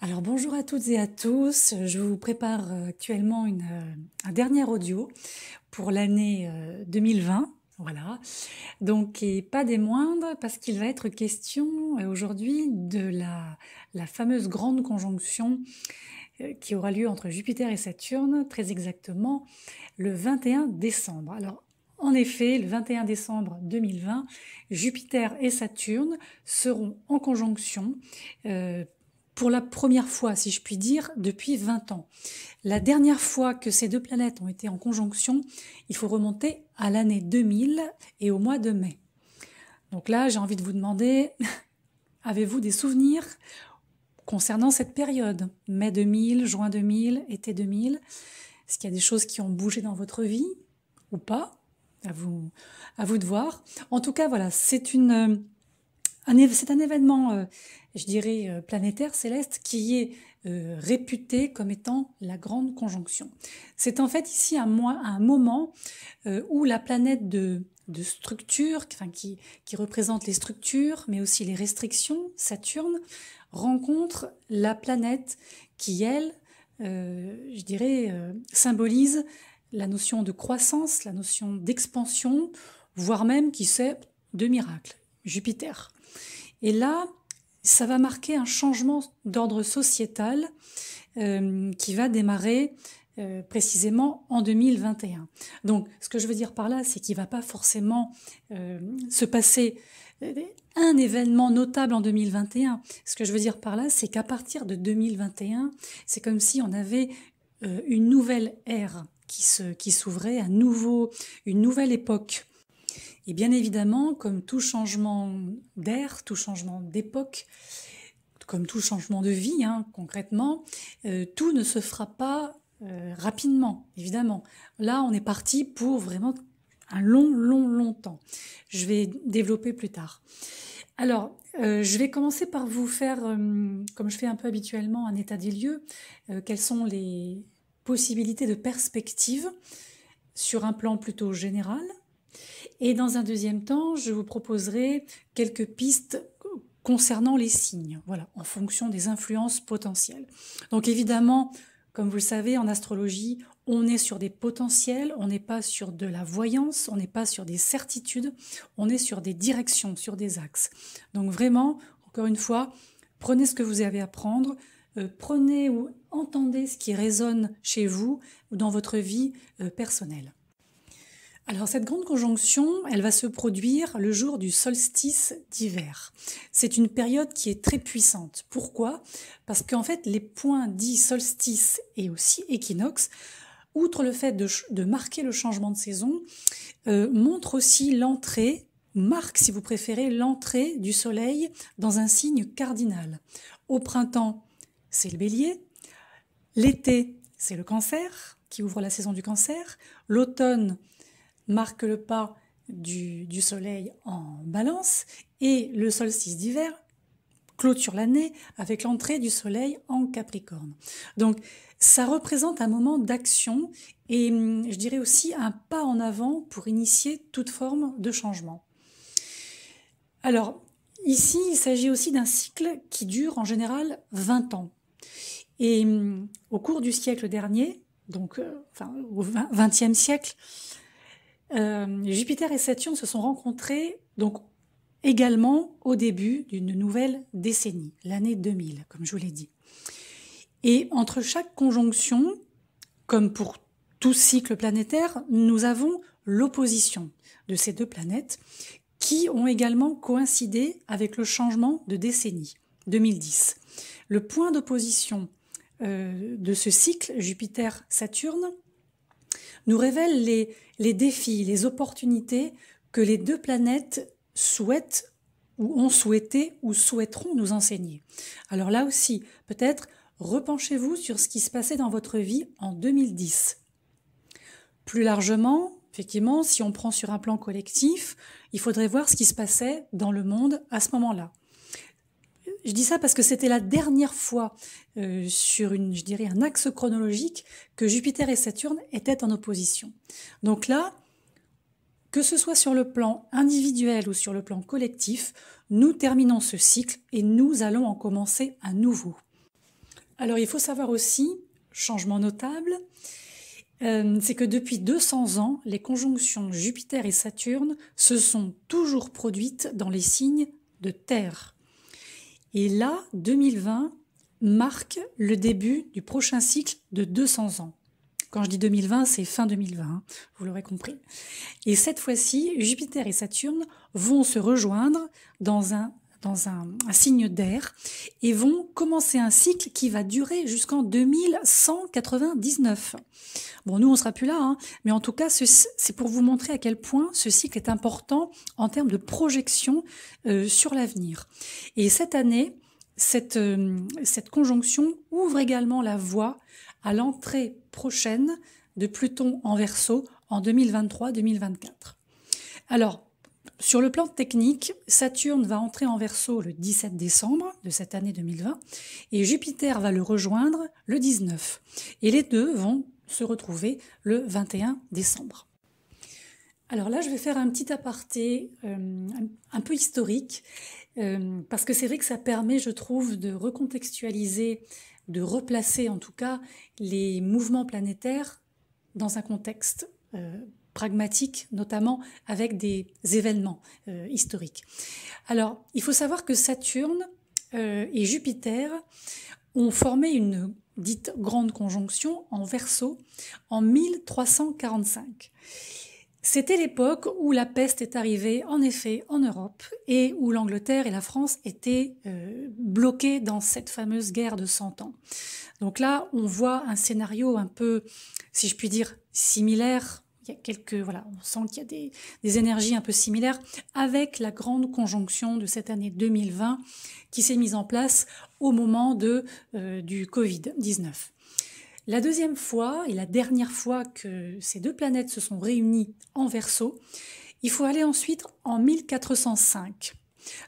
Alors bonjour à toutes et à tous, je vous prépare actuellement un dernier audio pour l'année 2020, voilà, donc et pas des moindres parce qu'il va être question aujourd'hui de la fameuse grande conjonction qui aura lieu entre Jupiter et Saturne, très exactement le 21 décembre. Alors en effet, le 21 décembre 2020, Jupiter et Saturne seront en conjonction pour la première fois, si je puis dire, depuis 20 ans. La dernière fois que ces deux planètes ont été en conjonction, il faut remonter à l'année 2000 et au mois de mai. Donc là, j'ai envie de vous demander, avez-vous des souvenirs concernant cette période? Mai 2000, juin 2000, été 2000? Est-ce qu'il y a des choses qui ont bougé dans votre vie ou pas? À vous de voir. En tout cas, voilà, c'est un événement, je dirais, planétaire, céleste, qui est réputé comme étant la grande conjonction. C'est en fait ici un moment où la planète de structure, enfin, qui représente les structures, mais aussi les restrictions, Saturne, rencontre la planète qui, elle, je dirais, symbolise la notion de croissance, la notion d'expansion, voire même, qui sait, de miracle, Jupiter. Et là, ça va marquer un changement d'ordre sociétal qui va démarrer précisément en 2021. Donc, ce que je veux dire par là, c'est qu'il ne va pas forcément se passer un événement notable en 2021. Ce que je veux dire par là, c'est qu'à partir de 2021, c'est comme si on avait une nouvelle ère qui s'ouvrait, une nouvelle époque. Et bien évidemment, comme tout changement d'ère, tout changement d'époque, comme tout changement de vie, concrètement, tout ne se fera pas rapidement, évidemment. Là, on est parti pour vraiment un long temps. Je vais développer plus tard. Alors, je vais commencer par vous faire, comme je fais un peu habituellement, un état des lieux. Quelles sont les possibilités de perspective sur un plan plutôt général? Et dans un deuxième temps, je vous proposerai quelques pistes concernant les signes, voilà, en fonction des influences potentielles. Donc évidemment, comme vous le savez, en astrologie, on est sur des potentiels, on n'est pas sur de la voyance, on n'est pas sur des certitudes, on est sur des directions, sur des axes. Donc vraiment, encore une fois, prenez ce que vous avez à prendre, prenez ou entendez ce qui résonne chez vous ou dans votre vie personnelle. Alors cette grande conjonction, elle va se produire le jour du solstice d'hiver. C'est une période qui est très puissante. Pourquoi? Parce qu'en fait, les points dits solstice et aussi équinoxe, outre le fait de marquer le changement de saison, montrent aussi l'entrée, marque si vous préférez, l'entrée du soleil dans un signe cardinal. Au printemps, c'est le bélier. L'été, c'est le cancer, qui ouvre la saison du cancer. L'automne marque le pas du soleil en balance et le solstice d'hiver clôture l'année avec l'entrée du soleil en capricorne. Donc ça représente un moment d'action et je dirais aussi un pas en avant pour initier toute forme de changement. Alors ici il s'agit aussi d'un cycle qui dure en général 20 ans et au cours du siècle dernier, donc au XXe siècle, Jupiter et Saturne se sont rencontrés donc également au début d'une nouvelle décennie, l'année 2000, comme je vous l'ai dit. Et entre chaque conjonction, comme pour tout cycle planétaire, nous avons l'opposition de ces deux planètes qui ont également coïncidé avec le changement de décennie, 2010. Le point d'opposition de ce cycle, Jupiter-Saturne, nous révèle les défis, les opportunités que les deux planètes souhaitent ou ont souhaité ou souhaiteront nous enseigner. Alors là aussi, peut-être repenchez-vous sur ce qui se passait dans votre vie en 2010. Plus largement, effectivement, si on prend sur un plan collectif, il faudrait voir ce qui se passait dans le monde à ce moment-là. Je dis ça parce que c'était la dernière fois sur je dirais un axe chronologique que Jupiter et Saturne étaient en opposition. Donc là, que ce soit sur le plan individuel ou sur le plan collectif, nous terminons ce cycle et nous allons en commencer un nouveau. Alors il faut savoir aussi, changement notable, c'est que depuis 200 ans, les conjonctions Jupiter et Saturne se sont toujours produites dans les signes de Terre. Et là, 2020 marque le début du prochain cycle de 200 ans. Quand je dis 2020, c'est fin 2020, hein, vous l'aurez compris. Et cette fois-ci, Jupiter et Saturne vont se rejoindre dans un signe d'air et vont commencer un cycle qui va durer jusqu'en 2199. Bon, nous, on sera plus là, hein, mais en tout cas, c'est pour vous montrer à quel point ce cycle est important en termes de projection sur l'avenir. Et cette année, cette conjonction ouvre également la voie à l'entrée prochaine de Pluton en Verseau en 2023-2024. Alors, sur le plan technique, Saturne va entrer en Verseau le 17 décembre de cette année 2020 et Jupiter va le rejoindre le 19. Et les deux vont se retrouver le 21 décembre. Alors là, je vais faire un petit aparté un peu historique parce que c'est vrai que ça permet, je trouve, de recontextualiser, de replacer en tout cas les mouvements planétaires dans un contexte pragmatique, notamment avec des événements historiques. Alors, il faut savoir que Saturne et Jupiter ont formé une dite grande conjonction en Verseau en 1345. C'était l'époque où la peste est arrivée, en effet, en Europe et où l'Angleterre et la France étaient bloquées dans cette fameuse guerre de 100 ans. Donc là, on voit un scénario un peu, si je puis dire, similaire. Il y a on sent qu'il y a des énergies un peu similaires avec la grande conjonction de cette année 2020 qui s'est mise en place au moment du Covid-19. La deuxième fois et la dernière fois que ces deux planètes se sont réunies en Verseau, il faut aller ensuite en 1405.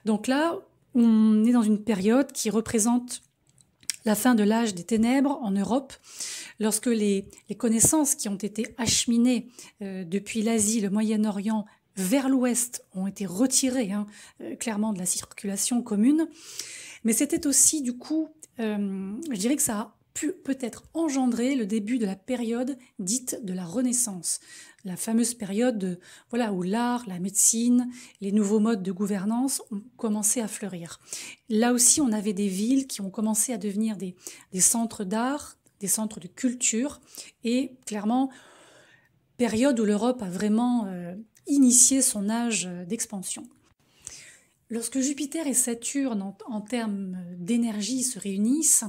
Donc là, on est dans une période qui représente la fin de l'âge des ténèbres en Europe, lorsque les connaissances qui ont été acheminées depuis l'Asie, le Moyen-Orient, vers l'Ouest ont été retirées clairement de la circulation commune. Mais c'était aussi, du coup, je dirais que ça a pu peut-être engendrer le début de la période dite de la Renaissance, la fameuse période où l'art, la médecine, les nouveaux modes de gouvernance ont commencé à fleurir. Là aussi, on avait des villes qui ont commencé à devenir des centres d'art, des centres de culture, et clairement, période où l'Europe a vraiment initié son âge d'expansion. Lorsque Jupiter et Saturne, en termes d'énergie, se réunissent,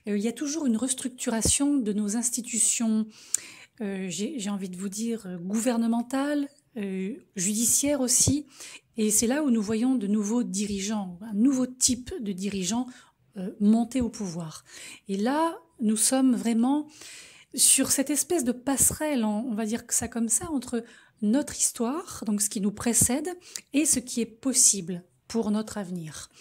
il y a toujours une restructuration de nos institutions, j'ai envie de vous dire, gouvernementales, judiciaires aussi. Et c'est là où nous voyons de nouveaux dirigeants, un nouveau type de dirigeants monter au pouvoir. Et là, nous sommes vraiment sur cette espèce de passerelle, on va dire que ça comme ça, entre notre histoire, donc ce qui nous précède, et ce qui est possible pour notre avenir.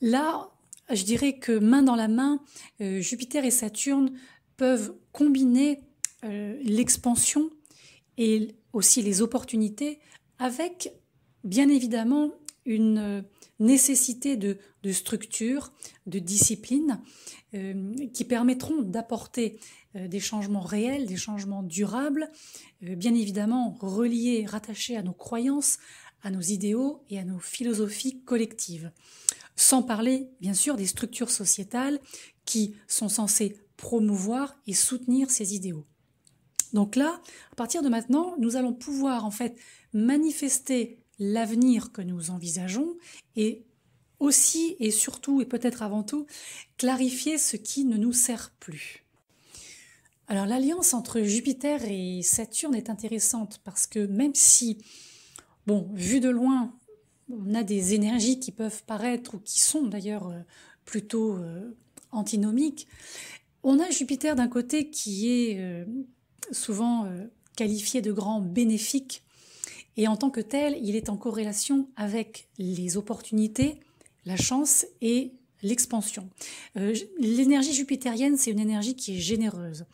Là, je dirais que main dans la main, Jupiter et Saturne peuvent combiner l'expansion et aussi les opportunités avec, bien évidemment, une nécessité de structure, de discipline, qui permettront d'apporter des changements réels, des changements durables, bien évidemment reliés, rattachés à nos croyances, à nos idéaux et à nos philosophies collectives. Sans parler, bien sûr, des structures sociétales qui sont censées promouvoir et soutenir ces idéaux. Donc là, à partir de maintenant, nous allons pouvoir en fait manifester l'avenir que nous envisageons et aussi et surtout et peut-être avant tout clarifier ce qui ne nous sert plus. Alors l'alliance entre Jupiter et Saturne est intéressante parce que même si, vu de loin, on a des énergies qui peuvent paraître ou qui sont d'ailleurs plutôt antinomiques, on a Jupiter d'un côté qui est souvent qualifié de grand bénéfique et en tant que tel, il est en corrélation avec les opportunités, la chance et l'expansion. L'énergie jupitérienne, c'est une énergie qui est généreuse.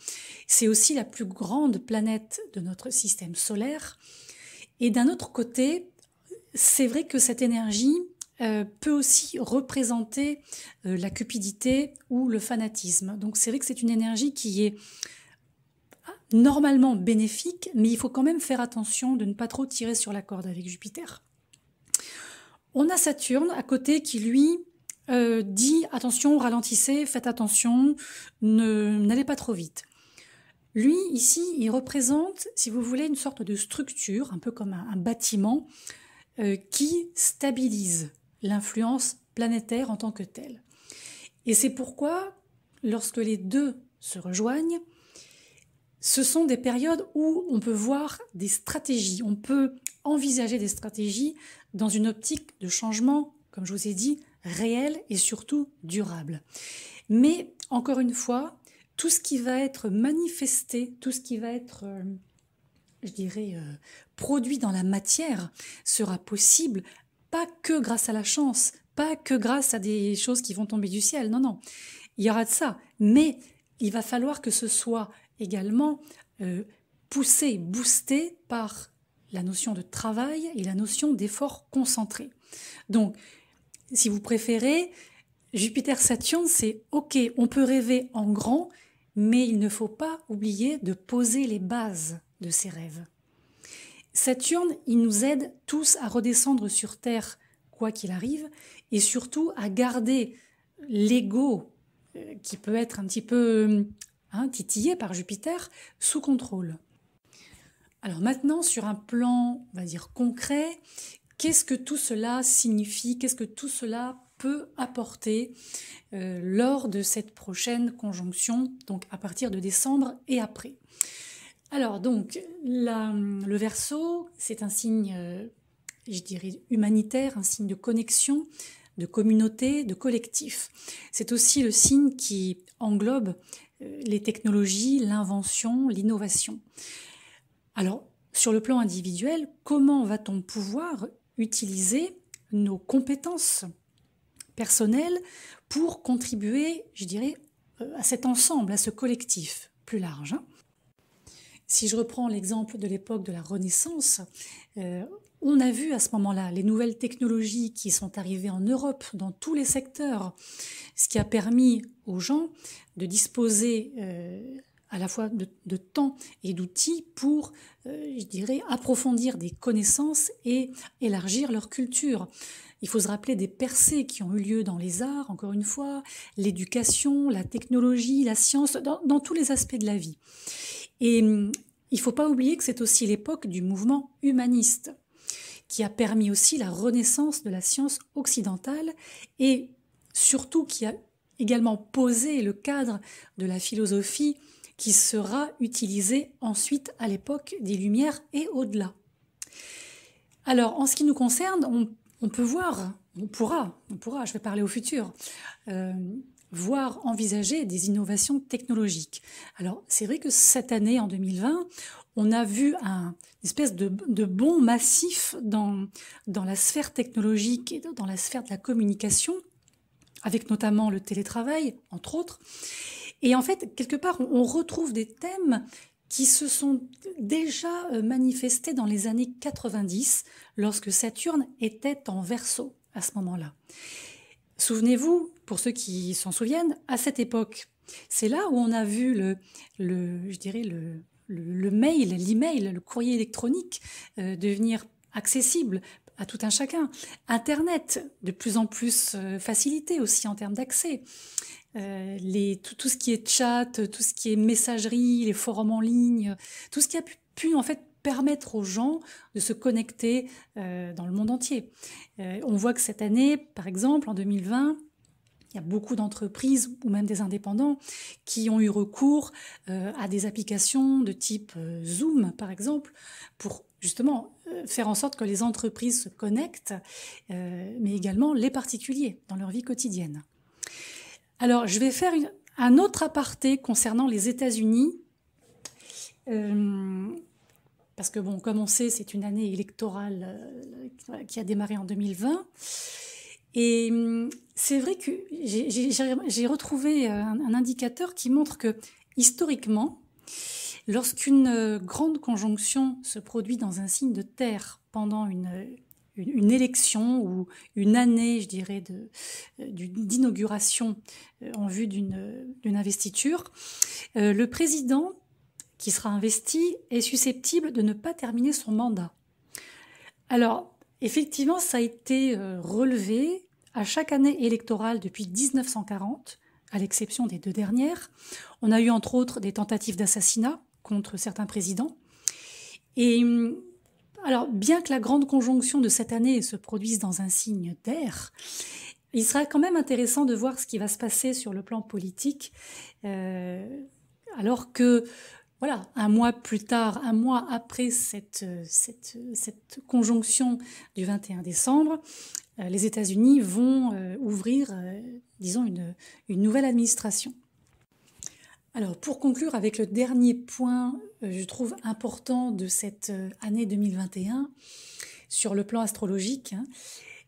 C'est aussi la plus grande planète de notre système solaire. Et d'un autre côté, c'est vrai que cette énergie peut aussi représenter la cupidité ou le fanatisme. Donc c'est vrai que c'est une énergie qui est normalement bénéfique, mais il faut quand même faire attention de ne pas trop tirer sur la corde avec Jupiter. On a Saturne à côté qui lui dit attention, ralentissez, faites attention, n'allez pas trop vite. Lui, ici, il représente, si vous voulez, une sorte de structure, un peu comme un bâtiment, qui stabilise l'influence planétaire en tant que telle. Et c'est pourquoi, lorsque les deux se rejoignent, ce sont des périodes où on peut voir des stratégies, on peut envisager des stratégies dans une optique de changement, comme je vous ai dit, réel et surtout durable. Mais, encore une fois, tout ce qui va être manifesté, tout ce qui va être, je dirais, produit dans la matière sera possible, pas que grâce à la chance, pas que grâce à des choses qui vont tomber du ciel, non, non, il y aura de ça, mais il va falloir que ce soit également poussé, boosté par la notion de travail et la notion d'effort concentré. Donc, si vous préférez, Jupiter-Saturne, c'est ok, on peut rêver en grand, mais il ne faut pas oublier de poser les bases de ces rêves. Saturne, il nous aide tous à redescendre sur Terre, quoi qu'il arrive, et surtout à garder l'ego, qui peut être un petit peu titillé par Jupiter, sous contrôle. Alors maintenant, sur un plan, on va dire, concret, qu'est-ce que tout cela signifie? Qu'est-ce que tout cela peut apporter lors de cette prochaine conjonction, donc à partir de décembre et après? Alors donc, le Verseau, c'est un signe, je dirais, humanitaire, un signe de connexion, de communauté, de collectif. C'est aussi le signe qui englobe les technologies, l'invention, l'innovation. Alors, sur le plan individuel, comment va-t-on pouvoir utiliser nos compétences personnelles pour contribuer, je dirais, à cet ensemble, à ce collectif plus large, Si je reprends l'exemple de l'époque de la Renaissance, on a vu à ce moment-là les nouvelles technologies qui sont arrivées en Europe dans tous les secteurs, ce qui a permis aux gens de disposer à la fois de temps et d'outils pour, je dirais, approfondir des connaissances et élargir leur culture. Il faut se rappeler des percées qui ont eu lieu dans les arts, encore une fois, l'éducation, la technologie, la science, dans tous les aspects de la vie. Et il ne faut pas oublier que c'est aussi l'époque du mouvement humaniste, qui a permis aussi la renaissance de la science occidentale et surtout qui a également posé le cadre de la philosophie qui sera utilisée ensuite à l'époque des Lumières et au-delà. Alors, en ce qui nous concerne, on peut voir, on pourra, je vais parler au futur, voir, envisager des innovations technologiques. Alors, c'est vrai que cette année, en 2020, on a vu une espèce de bond massif dans la sphère technologique et dans la sphère de la communication, avec notamment le télétravail, entre autres. Et en fait, quelque part, on retrouve des thèmes qui se sont déjà manifestés dans les années 90, lorsque Saturne était en Verseau, à ce moment-là. Souvenez-vous, pour ceux qui s'en souviennent, à cette époque, c'est là où on a vu le mail, l'email, le courrier électronique devenir accessible à tout un chacun. Internet, de plus en plus facilité aussi en termes d'accès. Tout ce qui est chat, tout ce qui est messagerie, les forums en ligne, tout ce qui a pu en fait permettre aux gens de se connecter dans le monde entier. On voit que cette année, par exemple, en 2020, il y a beaucoup d'entreprises ou même des indépendants qui ont eu recours à des applications de type Zoom, par exemple, pour justement faire en sorte que les entreprises se connectent, mais également les particuliers dans leur vie quotidienne. Alors, je vais faire un autre aparté concernant les États-Unis, parce que, bon, comme on sait, c'est une année électorale qui a démarré en 2020. Et c'est vrai que j'ai retrouvé un indicateur qui montre que, historiquement, lorsqu'une grande conjonction se produit dans un signe de terre pendant une élection ou une année, je dirais, d'inauguration en vue d'une investiture, le président qui sera investi est susceptible de ne pas terminer son mandat. Alors, effectivement, ça a été relevé à chaque année électorale depuis 1940, à l'exception des 2 dernières. On a eu entre autres des tentatives d'assassinat contre certains présidents. Et alors, bien que la grande conjonction de cette année se produise dans un signe d'air, il sera quand même intéressant de voir ce qui va se passer sur le plan politique, alors que, voilà, un mois plus tard, un mois après cette conjonction du 21 décembre, les États-Unis vont ouvrir, disons, une nouvelle administration. Alors, pour conclure avec le dernier point, je trouve important de cette année 2021, sur le plan astrologique,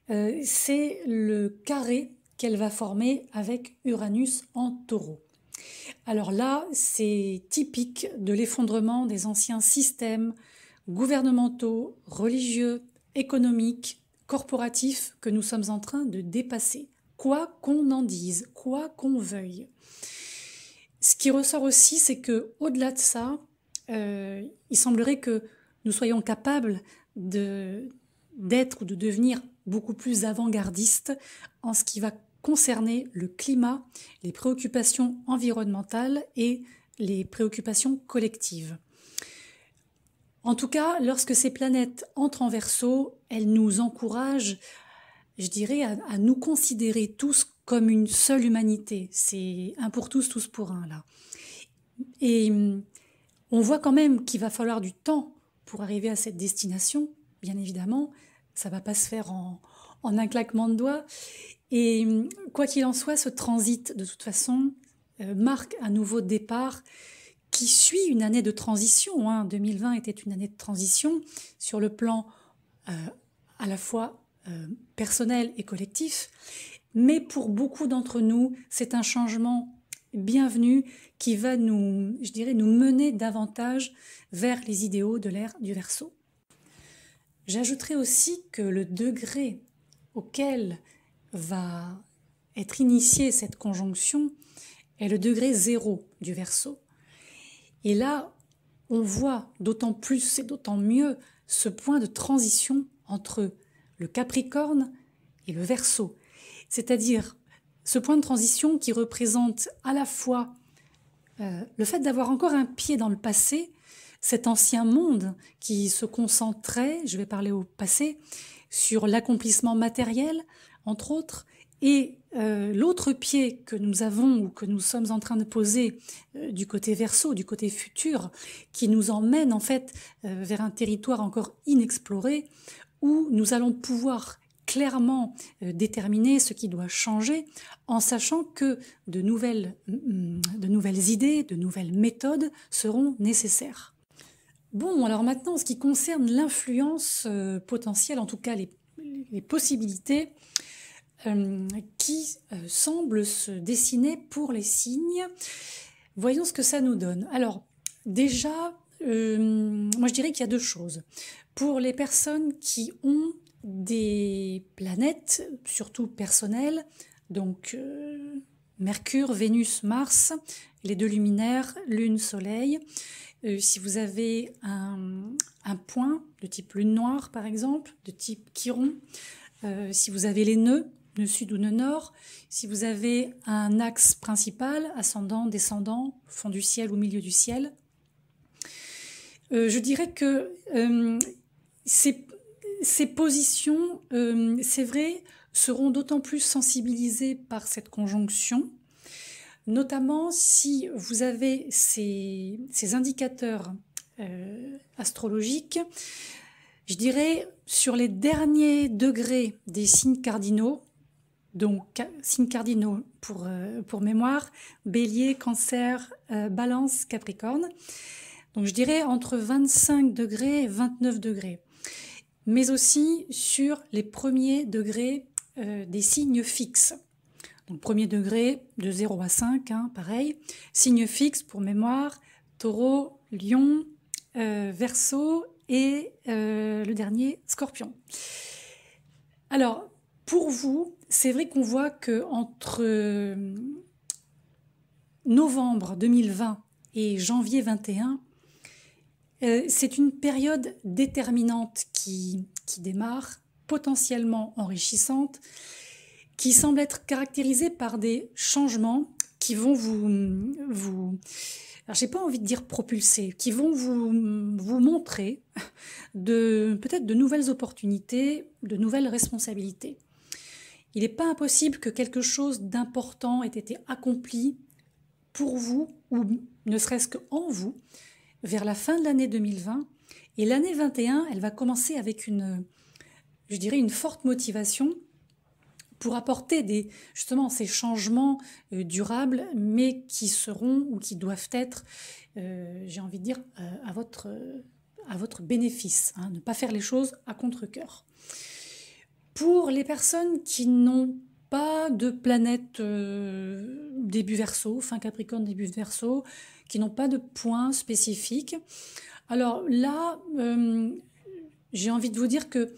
c'est le carré qu'elle va former avec Uranus en Taureau. Alors là, c'est typique de l'effondrement des anciens systèmes gouvernementaux, religieux, économiques, corporatifs que nous sommes en train de dépasser. Quoi qu'on en dise, quoi qu'on veuille. Ce qui ressort aussi, c'est que, au-delà de ça, il semblerait que nous soyons capables d'être ou de devenir beaucoup plus avant-gardistes en ce qui va concerner le climat, les préoccupations environnementales et les préoccupations collectives. En tout cas, lorsque ces planètes entrent en Verseau, elles nous encouragent, je dirais, à nous considérer tous comme une seule humanité. C'est un pour tous, tous pour un, là. Et on voit quand même qu'il va falloir du temps pour arriver à cette destination, bien évidemment. Ça ne va pas se faire en un claquement de doigts. Et quoi qu'il en soit, ce transit, de toute façon, marque un nouveau départ qui suit une année de transition. 2020 était une année de transition sur le plan à la fois personnel et collectif. Mais pour beaucoup d'entre nous, c'est un changement bienvenu qui va nous mener davantage vers les idéaux de l'ère du Verseau. J'ajouterai aussi que le degré auquel va être initiée cette conjonction est le degré 0 du Verseau. Et là, on voit d'autant plus et d'autant mieux ce point de transition entre le Capricorne et le Verseau. C'est-à-dire ce point de transition qui représente à la fois le fait d'avoir encore un pied dans le passé, cet ancien monde qui se concentrait, je vais parler au passé, sur l'accomplissement matériel, entre autres, et l'autre pied que nous avons ou que nous sommes en train de poser du côté Verseau, du côté futur, qui nous emmène en fait vers un territoire encore inexploré, où nous allons pouvoir clairement déterminer ce qui doit changer, en sachant que de nouvelles idées, de nouvelles méthodes seront nécessaires. Bon, alors maintenant, en ce qui concerne l'influence potentielle, en tout cas les possibilités qui semblent se dessiner pour les signes, voyons ce que ça nous donne. Alors, déjà, moi je dirais qu'il y a 2 choses. Pour les personnes qui ont des planètes, surtout personnelles, donc Mercure, Vénus, Mars, les 2 luminaires, Lune, Soleil. Si vous avez un point de type Lune noire, par exemple, de type Chiron, si vous avez les nœuds, nœud sud ou nœud nord, si vous avez un axe principal, ascendant, descendant, fond du ciel ou milieu du ciel, je dirais que ces positions, c'est vrai, seront d'autant plus sensibilisées par cette conjonction, notamment si vous avez ces indicateurs astrologiques, je dirais sur les derniers degrés des signes cardinaux, donc signes cardinaux pour mémoire, Bélier, Cancer, Balance, Capricorne, donc je dirais entre 25 degrés et 29 degrés. Mais aussi sur les premiers degrés des signes fixes. Donc premier degré de 0 à 5, pareil. Signes fixes pour mémoire, Taureau, Lion, Verseau et le dernier, Scorpion. Alors, pour vous, c'est vrai qu'on voit que entre novembre 2020 et janvier 21, c'est une période déterminante qui démarre, potentiellement enrichissante, qui semble être caractérisée par des changements qui vont alors j'ai pas envie de dire propulser, qui vont vous montrer peut-être de nouvelles opportunités, de nouvelles responsabilités. Il n'est pas impossible que quelque chose d'important ait été accompli pour vous, ou ne serait-ce qu'en vous, vers la fin de l'année 2020. Et l'année 21, elle va commencer avec je dirais, une forte motivation pour apporter justement ces changements durables, mais qui seront ou qui doivent être, j'ai envie de dire, à votre bénéfice, hein, ne pas faire les choses à contre-cœur. Pour les personnes qui n'ont pas de planète début Verseau, fin Capricorne début Verseau, qui n'ont pas de points spécifiques, alors là, j'ai envie de vous dire que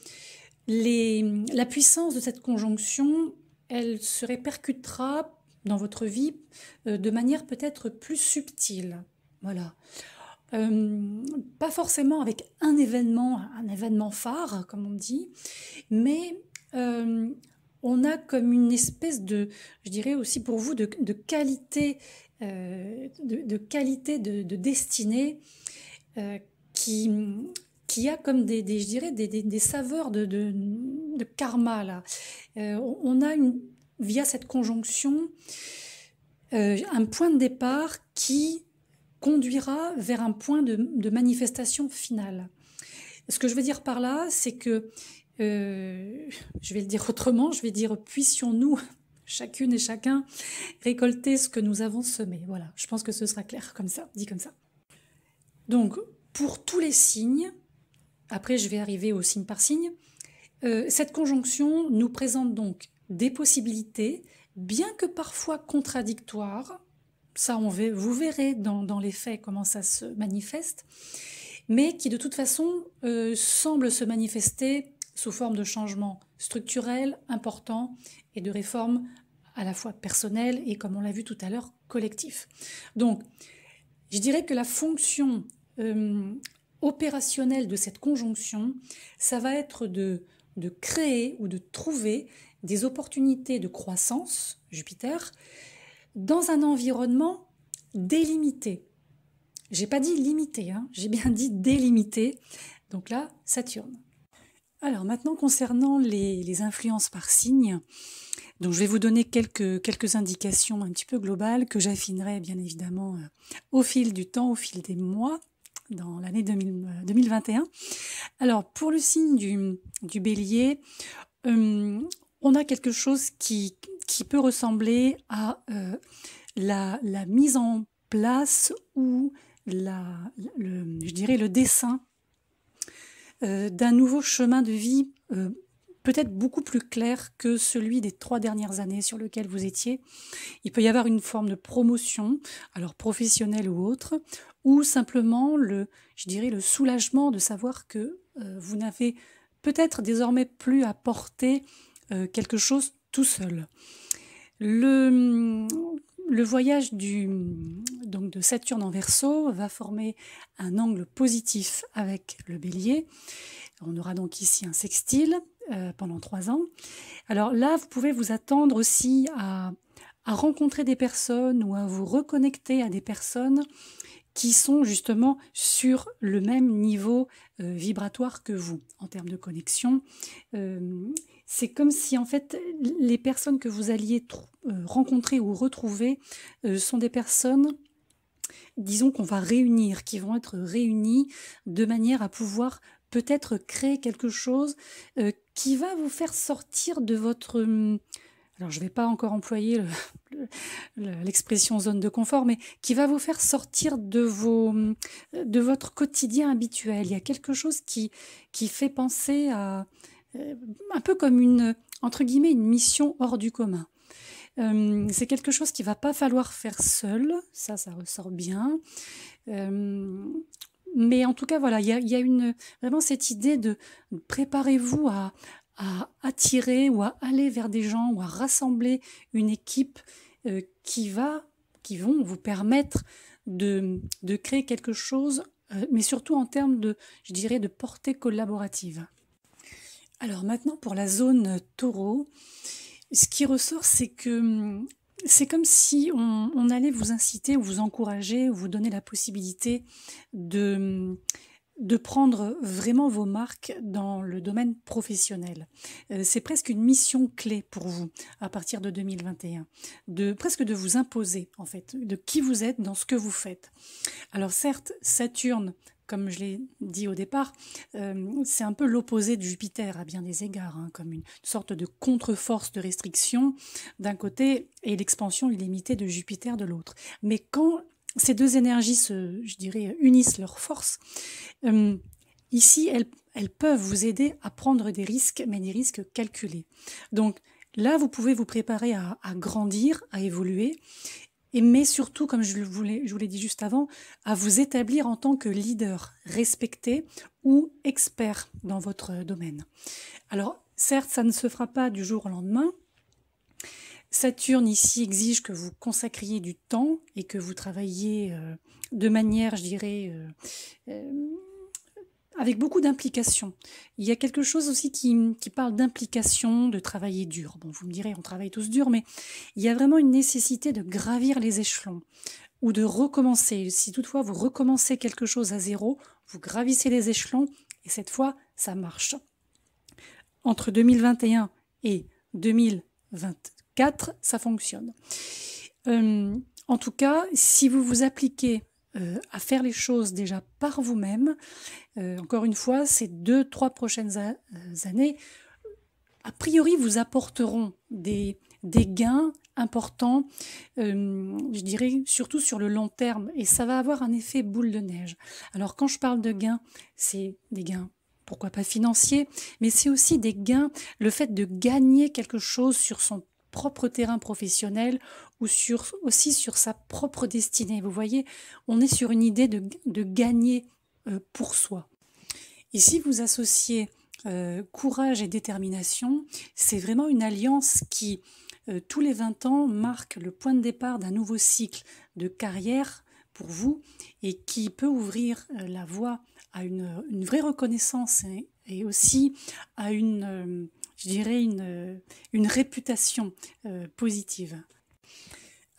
la puissance de cette conjonction, elle se répercutera dans votre vie de manière peut-être plus subtile. Voilà. Pas forcément avec un événement phare, comme on dit, mais on a comme une espèce je dirais aussi pour vous, de qualité, de destinée qui a comme je dirais des saveurs de karma là. On a via cette conjonction un point de départ qui conduira vers un point de manifestation finale. Ce que je veux dire par là, c'est que, je vais le dire autrement, je vais dire puissions-nous, chacune et chacun, récolter ce que nous avons semé. Voilà, je pense que ce sera clair comme ça, dit comme ça. Donc, pour tous les signes, après je vais arriver au signe par signe, cette conjonction nous présente donc des possibilités, bien que parfois contradictoires. Ça, vous verrez dans les faits comment ça se manifeste, mais qui de toute façon semble se manifester sous forme de changements structurels importants et de réformes à la fois personnelles et, comme on l'a vu tout à l'heure, collectifs. Donc, je dirais que la fonction opérationnelle de cette conjonction, ça va être de créer ou de trouver des opportunités de croissance, Jupiter, dans un environnement délimité. J'ai pas dit limité, hein, j'ai bien dit délimité. Donc là, Saturne. Alors maintenant, concernant les influences par signe, donc je vais vous donner quelques indications un petit peu globales que j'affinerai bien évidemment au fil du temps, au fil des mois, dans l'année 2021. Alors pour le signe du Bélier, on a quelque chose qui peut ressembler à la mise en place ou je dirais le dessin d'un nouveau chemin de vie peut-être beaucoup plus clair que celui des 3 dernières années sur lequel vous étiez. Il peut y avoir une forme de promotion, alors professionnelle ou autre, ou simplement je dirais le soulagement de savoir que vous n'avez peut-être désormais plus à porter quelque chose tout seul. Le voyage donc de Saturne en Verseau va former un angle positif avec le Bélier. On aura donc ici un sextile pendant 3 ans. Alors là, vous pouvez vous attendre aussi à rencontrer des personnes ou à vous reconnecter à des personnes qui sont justement sur le même niveau vibratoire que vous en termes de connexion. C'est comme si en fait les personnes que vous alliez rencontrer ou retrouver sont des personnes, disons qu'on va réunir, qui vont être réunies de manière à pouvoir peut-être créer quelque chose qui va vous faire sortir de votre... alors je ne vais pas encore employer l'expression zone de confort, mais qui va vous faire sortir de votre quotidien habituel. Il y a quelque chose qui fait penser à un peu comme entre guillemets, une mission hors du commun. C'est quelque chose qu'il ne va pas falloir faire seul, ça ressort bien. Mais en tout cas, voilà, il y a vraiment cette idée de préparez-vous à attirer ou à aller vers des gens ou à rassembler une équipe qui vont vous permettre de créer quelque chose, mais surtout en termes de, je dirais, de portée collaborative. Alors maintenant, pour la zone taureau, ce qui ressort, c'est que c'est comme si on allait vous inciter ou vous encourager ou vous donner la possibilité de, de prendre vraiment vos marques dans le domaine professionnel. C'est presque une mission clé pour vous à partir de 2021, presque de vous imposer en fait, de qui vous êtes dans ce que vous faites. Alors certes, Saturne, comme je l'ai dit au départ, c'est un peu l'opposé de Jupiter à bien des égards, hein, comme une sorte de contre-force de restriction d'un côté et l'expansion illimitée de Jupiter de l'autre. Mais quand ces deux énergies je dirais, unissent leurs forces, ici, elles peuvent vous aider à prendre des risques, mais des risques calculés. Donc là, vous pouvez vous préparer à grandir, à évoluer, mais surtout, comme je vous l'ai dit juste avant, à vous établir en tant que leader respecté ou expert dans votre domaine. Alors, certes, ça ne se fera pas du jour au lendemain. Saturne ici exige que vous consacriez du temps et que vous travailliez de manière, je dirais, avec beaucoup d'implication. Il y a quelque chose aussi qui parle d'implication, de travailler dur. Bon, vous me direz, on travaille tous dur, mais il y a vraiment une nécessité de gravir les échelons ou de recommencer. Si toutefois vous recommencez quelque chose à zéro, vous gravissez les échelons et cette fois, ça marche. Entre 2021 et 2024, ça fonctionne. En tout cas, si vous vous appliquez à faire les choses déjà par vous-même, encore une fois, ces 2-3 prochaines années, a priori, vous apporteront des gains importants, je dirais surtout sur le long terme, et ça va avoir un effet boule de neige. Alors quand je parle de gains, c'est des gains, pourquoi pas financiers, mais c'est aussi des gains, le fait de gagner quelque chose sur son propre terrain professionnel ou aussi sur sa propre destinée. Vous voyez, on est sur une idée de gagner pour soi. Et si vous associez courage et détermination, c'est vraiment une alliance qui, tous les 20 ans, marque le point de départ d'un nouveau cycle de carrière pour vous et qui peut ouvrir la voie à une vraie reconnaissance et aussi à je dirais, une réputation positive.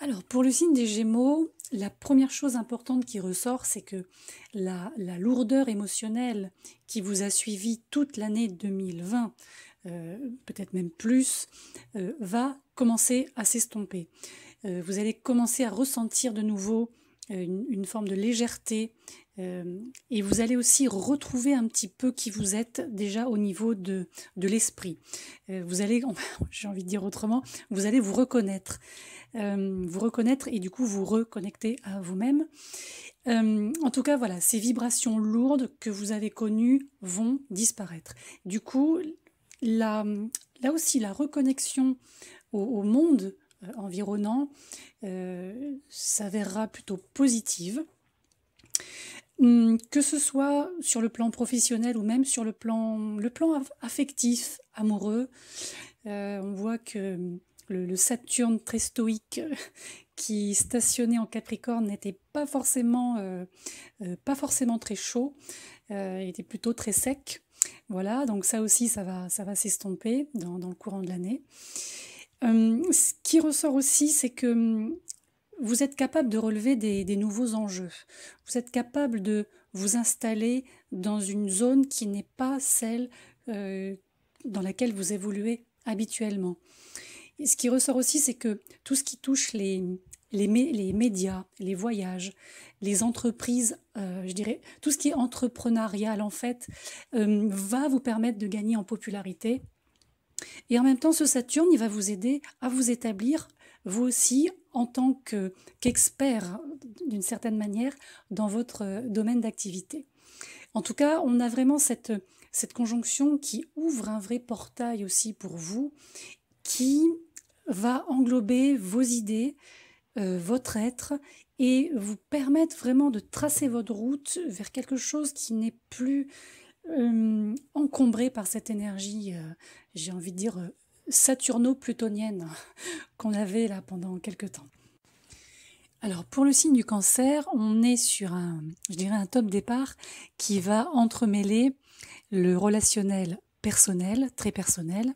Alors, pour le signe des Gémeaux, la première chose importante qui ressort, c'est que la lourdeur émotionnelle qui vous a suivi toute l'année 2020, peut-être même plus, va commencer à s'estomper. Vous allez commencer à ressentir de nouveau une forme de légèreté et vous allez aussi retrouver un petit peu qui vous êtes déjà au niveau de l'esprit. Vous allez, j'ai envie de dire autrement, vous allez vous reconnaître et du coup vous reconnecter à vous-même. En tout cas, voilà, ces vibrations lourdes que vous avez connues vont disparaître. Du coup, là aussi, la reconnexion au monde environnant s'avérera plutôt positive. Que ce soit sur le plan professionnel ou même sur le plan affectif, amoureux, on voit que le Saturne très stoïque qui stationnait en Capricorne n'était pas forcément très chaud, il était plutôt très sec. Voilà, donc ça aussi, ça va s'estomper dans le courant de l'année. Ce qui ressort aussi, c'est que vous êtes capable de relever des nouveaux enjeux. Vous êtes capable de vous installer dans une zone qui n'est pas celle dans laquelle vous évoluez habituellement. Et ce qui ressort aussi, c'est que tout ce qui touche les médias, les voyages, les entreprises, je dirais, tout ce qui est entrepreneurial, en fait, va vous permettre de gagner en popularité. Et en même temps, ce Saturne, il va vous aider à vous établir, vous aussi, en tant qu'expert, d'une certaine manière, dans votre domaine d'activité. En tout cas, on a vraiment cette conjonction qui ouvre un vrai portail aussi pour vous, qui va englober vos idées, votre être, et vous permettre vraiment de tracer votre route vers quelque chose qui n'est plus encombré par cette énergie, j'ai envie de dire, saturno-plutonienne qu'on avait là pendant quelques temps. Alors pour le signe du cancer, on est sur je dirais un top départ qui va entremêler le relationnel personnel, très personnel,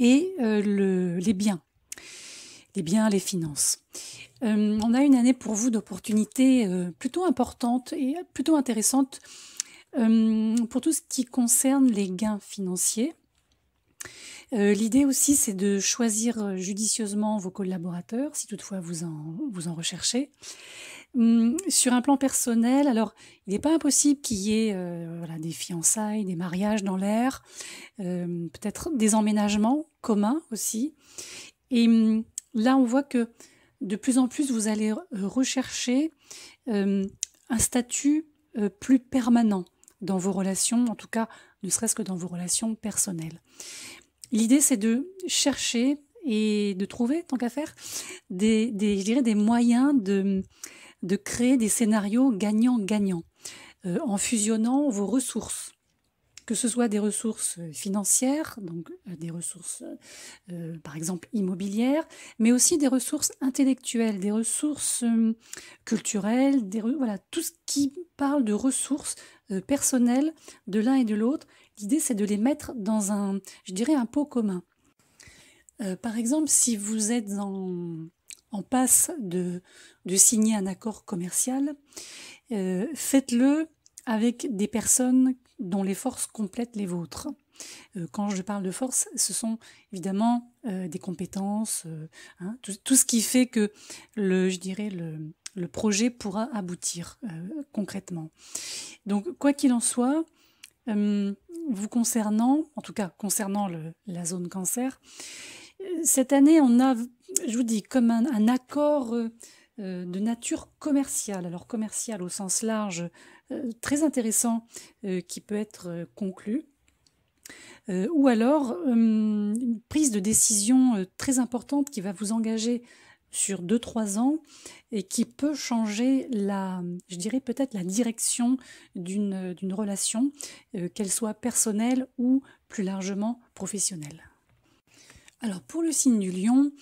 et les biens, les finances. On a une année pour vous d'opportunités plutôt importantes et plutôt intéressantes pour tout ce qui concerne les gains financiers. L'idée aussi, c'est de choisir judicieusement vos collaborateurs, si toutefois vous en recherchez. Sur un plan personnel, alors il n'est pas impossible qu'il y ait des fiançailles, des mariages dans l'air, peut-être des emménagements communs aussi. Et là, on voit que de plus en plus, vous allez rechercher un statut plus permanent dans vos relations, en tout cas, ne serait-ce que dans vos relations personnelles. L'idée, c'est de chercher et de trouver, tant qu'à faire, je dirais des moyens de créer des scénarios gagnant-gagnant, en fusionnant vos ressources, que ce soit des ressources financières, donc des ressources par exemple immobilières, mais aussi des ressources intellectuelles, des ressources culturelles, voilà, tout ce qui parle de ressources personnelles de l'un et de l'autre. L'idée, c'est de les mettre dans un pot commun. Par exemple, si vous êtes en passe de signer un accord commercial, faites-le avec des personnes dont les forces complètent les vôtres. Quand je parle de force, ce sont évidemment des compétences, tout ce qui fait que le projet pourra aboutir concrètement. Donc, quoi qu'il en soit, vous concernant, en tout cas concernant la zone cancer, cette année, on a, je vous dis, comme un accord de nature commerciale, alors commerciale au sens large, très intéressant, qui peut être conclu, ou alors une prise de décision très importante qui va vous engager sur 2-3 ans et qui peut changer je dirais peut-être la direction d'une relation, qu'elle soit personnelle ou plus largement professionnelle. Alors pour le signe du Lion,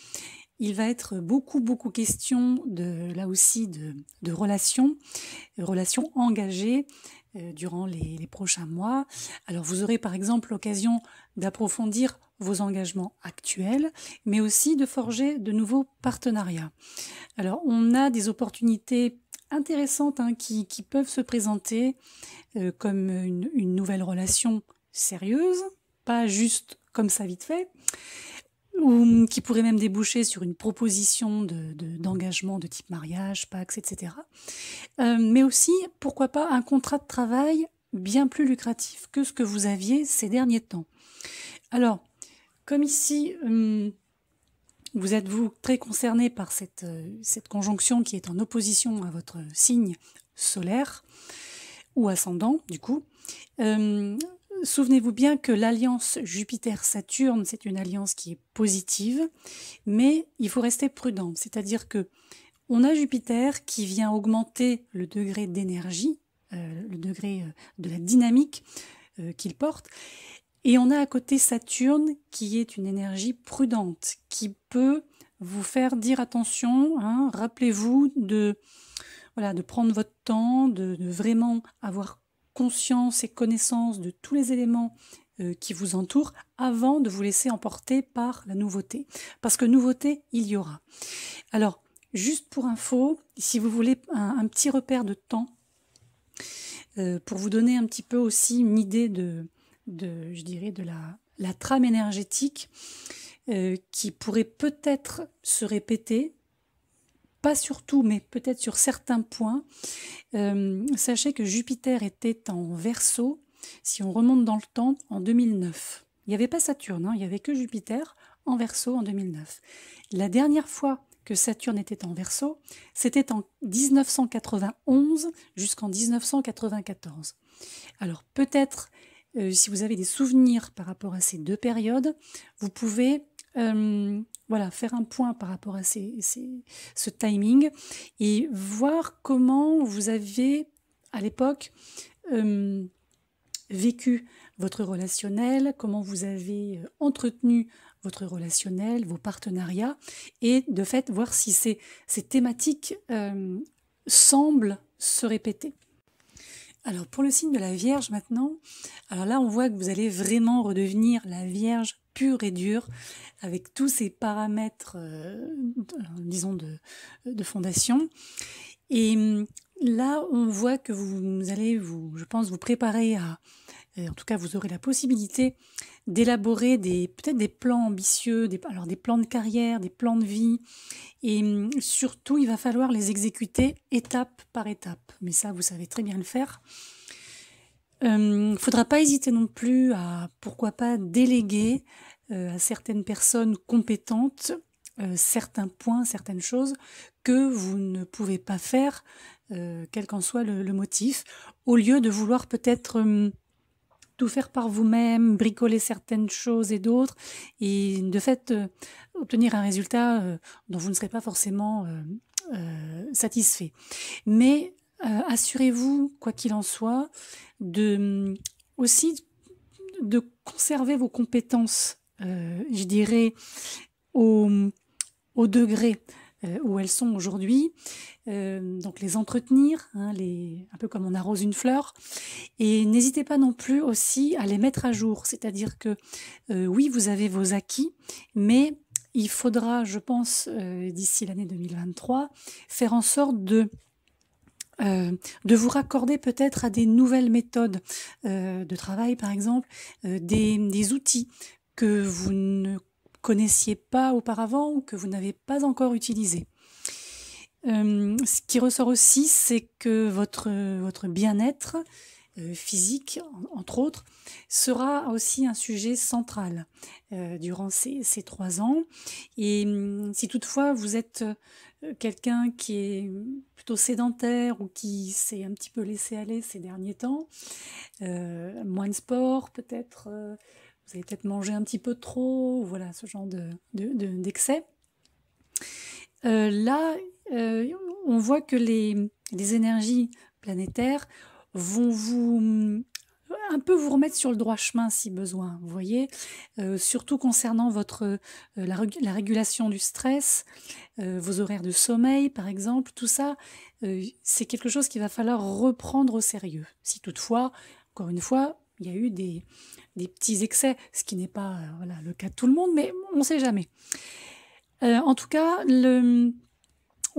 il va être beaucoup question là aussi de relations engagées durant les prochains mois. Alors vous aurez par exemple l'occasion d'approfondir vos engagements actuels, mais aussi de forger de nouveaux partenariats. Alors on a des opportunités intéressantes qui peuvent se présenter comme une nouvelle relation sérieuse, pas juste comme ça vite fait, ou qui pourrait même déboucher sur une proposition d'engagement de type mariage, Pacs, etc. Mais aussi, pourquoi pas, un contrat de travail bien plus lucratif que ce que vous aviez ces derniers temps. Alors, comme ici, vous êtes très concerné par cette conjonction qui est en opposition à votre signe solaire ou ascendant, du coup, souvenez-vous bien que l'alliance Jupiter-Saturne, c'est une alliance qui est positive, mais il faut rester prudent. C'est-à-dire que on a Jupiter qui vient augmenter le degré d'énergie, le degré de la dynamique qu'il porte, et on a à côté Saturne qui est une énergie prudente, qui peut vous faire dire attention, rappelez-vous de prendre votre temps, de vraiment avoir conscience et connaissance de tous les éléments qui vous entourent avant de vous laisser emporter par la nouveauté. Parce que nouveauté, il y aura. Alors, juste pour info, si vous voulez un petit repère de temps, pour vous donner un petit peu aussi une idée de la trame énergétique qui pourrait peut-être se répéter, pas sur tout, mais peut-être sur certains points. Sachez que Jupiter était en Verseau, si on remonte dans le temps, en 2009. Il n'y avait pas Saturne, il n'y avait que Jupiter en Verseau en 2009. La dernière fois que Saturne était en Verseau, c'était en 1991 jusqu'en 1994. Alors peut-être, si vous avez des souvenirs par rapport à ces deux périodes, vous pouvez faire un point par rapport à ce timing et voir comment vous avez, à l'époque, vécu votre relationnel, comment vous avez entretenu votre relationnel, vos partenariats, et de fait voir si ces thématiques semblent se répéter. Alors pour le signe de la Vierge maintenant, alors là on voit que vous allez vraiment redevenir la Vierge pure et dure, avec tous ces paramètres, disons, de fondation. Et là on voit que vous allez, je pense, vous préparer à... En tout cas, vous aurez la possibilité d'élaborer peut-être des plans ambitieux, alors des plans de carrière, des plans de vie. Et surtout, il va falloir les exécuter étape par étape. Mais ça, vous savez très bien le faire. Faudra pas hésiter non plus à, pourquoi pas, déléguer à certaines personnes compétentes certains points, certaines choses que vous ne pouvez pas faire, quel qu'en soit le motif, au lieu de vouloir peut-être... tout faire par vous-même, bricoler certaines choses et d'autres, et de fait obtenir un résultat dont vous ne serez pas forcément satisfait. Mais assurez-vous, quoi qu'il en soit, aussi de conserver vos compétences, je dirais, au degré où elles sont aujourd'hui, donc les entretenir, hein, un peu comme on arrose une fleur, et n'hésitez pas non plus aussi à les mettre à jour, c'est-à-dire que oui, vous avez vos acquis, mais il faudra, je pense, d'ici l'année 2023, faire en sorte de vous raccorder peut-être à des nouvelles méthodes de travail, par exemple, des outils que vous ne connaissiez pas auparavant ou que vous n'avez pas encore utilisés. Ce qui ressort aussi, c'est que votre bien-être physique, entre autres, sera aussi un sujet central durant ces 3 ans. Et si toutefois vous êtes quelqu'un qui est plutôt sédentaire ou qui s'est un petit peu laissé aller ces derniers temps, moins de sport peut-être, vous avez peut-être mangé un petit peu trop, voilà, ce genre d'excès. Là, on voit que les énergies planétaires vont un peu vous remettre sur le droit chemin si besoin, vous voyez, surtout concernant la régulation du stress, vos horaires de sommeil par exemple, tout ça, c'est quelque chose qu'il va falloir reprendre au sérieux. Si toutefois, encore une fois, il y a eu des petits excès, ce qui n'est pas voilà, le cas de tout le monde, mais on ne sait jamais. En tout cas,